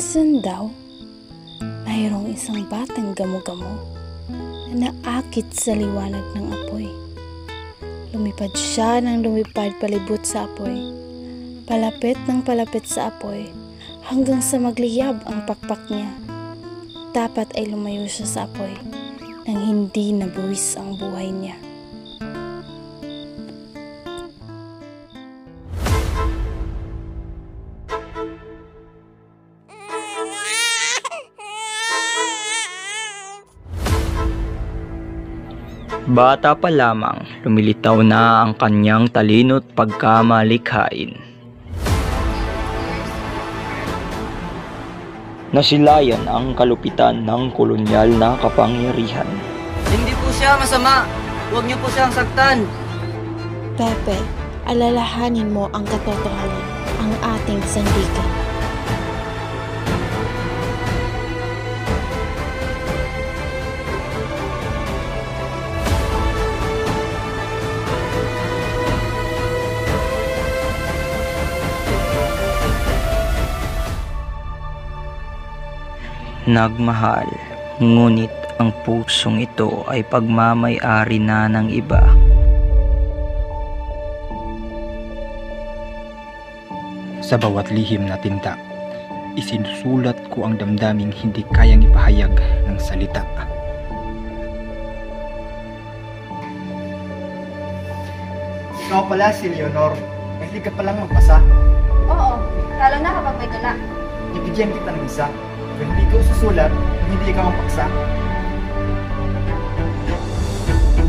Minsan daw, mayroong isang batang gamo-gamo na naakit sa liwanag ng apoy. Lumipad siya ng lumipad palibot sa apoy, palapit ng palapit sa apoy, hanggang sa magliyab ang pakpak niya. Dapat ay lumayo siya sa apoy nang hindi nabuwis ang buhay niya. Bata pa lamang, lumilitaw na ang kanyang talino't pagkamalikhain. Nasilayan ang kalupitan ng kolonyal na kapangyarihan. Hindi po siya masama. Huwag niyo po siyang saktan. Pepe, alalahanin mo ang katotohanan, ang ating sandigan. Nagmahal, ngunit ang pusong ito ay pagmamay-ari na ng iba. Sa bawat lihim na tinta, isinusulat ko ang damdaming hindi kayang ipahayag ng salita. Ikaw pala si Leonor. Mahilig ka palang magpasa. Oo, lalo na kapag may tula. Ibigyan kita ng isa. Kung hindi ka susulat, hindi ka mapaksa.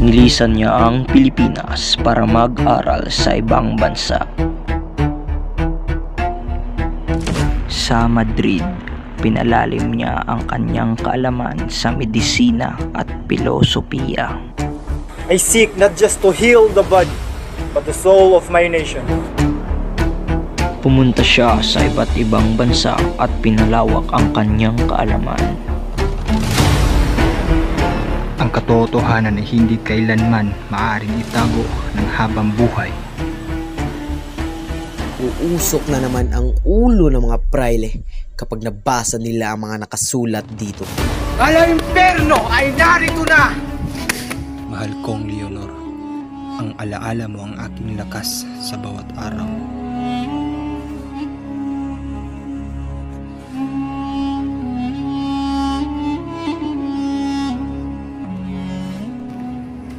Nilisan niya ang Pilipinas para mag-aral sa ibang bansa. Sa Madrid, pinalalim niya ang kanyang kaalaman sa medisina at pilosopiya. I seek not just to heal the body, but the soul of my nation. Pumunta siya sa iba't ibang bansa at pinalawak ang kanyang kaalaman. Ang katotohanan ay hindi kailanman maaaring itago ng habang buhay. Uusok na naman ang ulo ng mga praile kapag nabasa nila ang mga nakasulat dito. Ang imperno ay narito na! Mahal kong Leonor, ang alaala mo ang aking lakas sa bawat araw.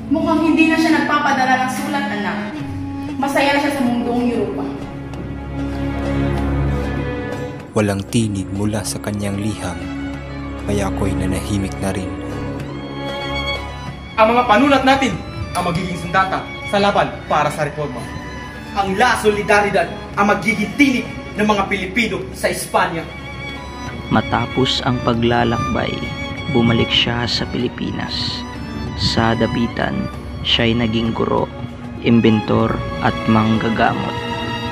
Mukhang hindi na siya nagpapadala ng sulat, anak. Masaya na siya sa mundong Europa. Walang tinig mula sa kanyang liham, kaya ako'y nanahimik na rin. Ang mga panulat natin ang magiging sundata sa laban para sa reforma. Ang La Solidaridad ang magiging tinig ng mga Pilipino sa Espanya. Matapos ang paglalakbay, bumalik siya sa Pilipinas. Sa dapitan, siya'y naging guro, imbentor at manggagamot.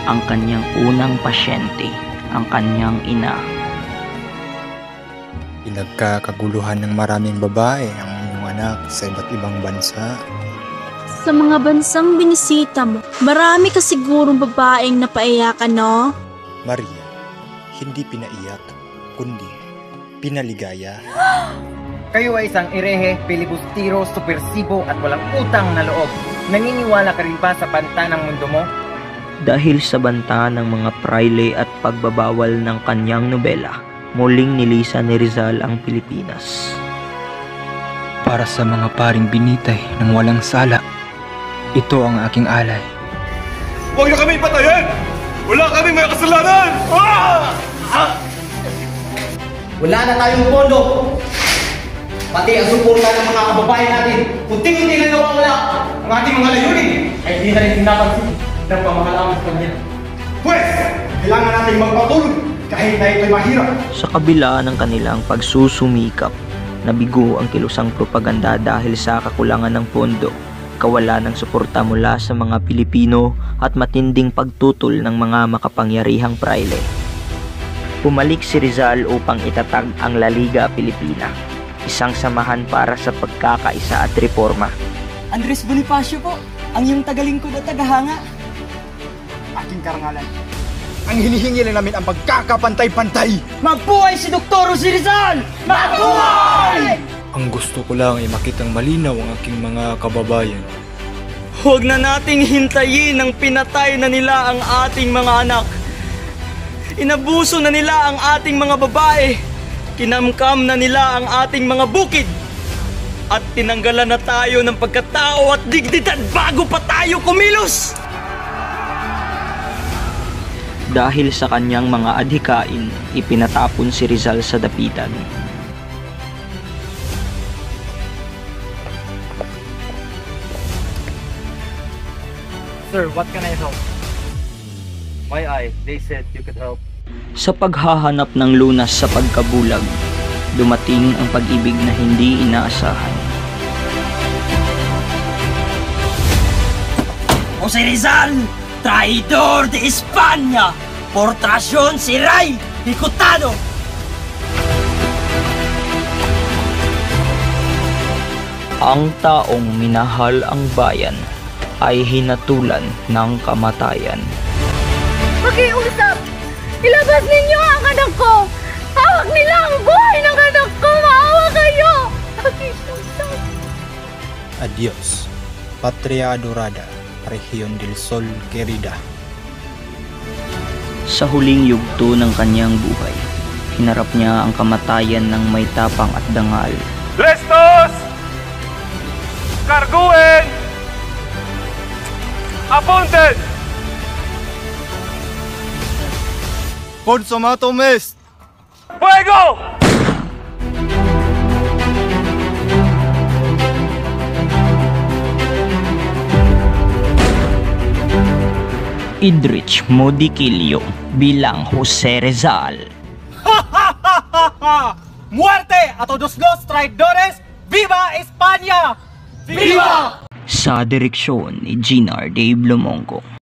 Ang kanyang unang pasyente, ang kanyang ina. Pinagkakaguluhan ng maraming babae ang iyong anak sa iba't ibang bansa. Sa mga bansang binisita mo, marami ka sigurong babaeng napaiyakan, no? Maria, hindi pinaiyak, kundi pinaligaya. Kayo ay isang erehe, pilibustiro, supersibo at walang utang na loob. Naniniwala ka rin ba sa banta ng mundo mo? Dahil sa banta ng mga praile at pagbabawal ng kanyang nobela, muling nilisan ni Rizal ang Pilipinas. Para sa mga paring binitay ng walang sala, ito ang aking alay. Huwag na kami patayin! Wala kami may kasalanan! Wala na tayong pondo! Pati ang suporta ng mga kababayan natin, unti-unti na nawawala ang ating mga layunin ay hindi na rin pinapansin ng pamahalaman sa kanya. Pwes, kailangan natin magpatuloy kahit na ito'y mahirap. Sa kabila ng kanilang pagsusumikap, nabigo ang kilusang propaganda dahil sa kakulangan ng pondo, kawalan ng suporta mula sa mga Pilipino at matinding pagtutol ng mga makapangyarihang praile. Pumalik si Rizal upang itatag ang La Liga Pilipina, isang samahan para sa pagkakaisa at reforma. Andres Bonifacio po, ang iyong tagalingkod at tagahanga. Aking karangalan, Ang hinihingi lang namin ang pagkakapantay-pantay. Magbuhay si Dr. Jose Rizal! Magbuhay! Ang gusto ko lang ay makitang malinaw ang aking mga kababayan. Huwag na nating hintayin ang pinatay na nila ang ating mga anak. Inabuso na nila ang ating mga babae. Kinamkam na nila ang ating mga bukid. At tinanggalan na tayo ng pagkatao at dignidad bago pa tayo kumilos. Dahil sa kanyang mga adhikain, ipinatapon si Rizal sa dapitan. Sir, what can I help? My eye, they said you could help. Sa paghahanap ng lunas sa pagkabulag, dumating ang pag-ibig na hindi inaasahan. Jose Rizal, traidor de España, por traición si Ray Hicotano. Ang taong minahal ang bayan ay hinatulan ng kamatayan. Pakiusap! Ilabas ninyo ang anak ko! Hawak nila ang buhay ng anak ko! Maawa kayo! Pakiusap! Adios, Patria Adorada, Rehiyon del Sol querida. Sa huling yugto ng kanyang buhay, hinarap niya ang kamatayan ng may tapang at dangal. Restos! Carguen! Apunten! Consumatum est! Fuego! Idrich Modikilio bilang Jose Rizal. Muerte a todos los traidores! Viva España! Viva! Sa direksyon ni Ginar Dave Lomongo.